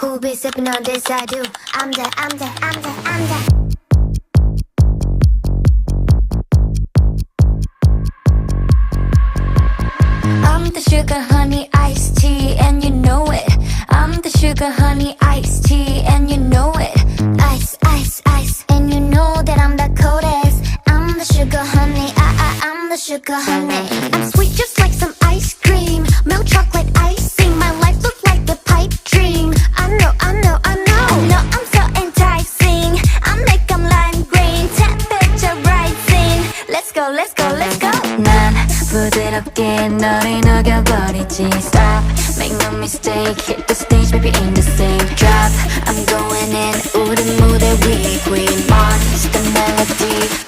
Who be sipping on this? I do. I'm the, I'm the, I'm the, I'm the. I'm the sugar honey iced tea and you know it. I'm the sugar honey iced tea and you know it. Ice, ice, ice, and you know that I'm the coldest. I'm the sugar honey, I'm the sugar honey. I'm sweet just like some ice cream, milk chocolate icing. My life looks like a pipe dream. I know, I know, I know. I know I'm so enticing. I make 'em lime green, temperature rising. Let's go, let's go, let's go. 난 부드럽게 너를 녹여버리지. Stop, make no mistake. Hit the stage, baby, in the same drop. I'm going in, 우리 무대 위 queen. Monster melody.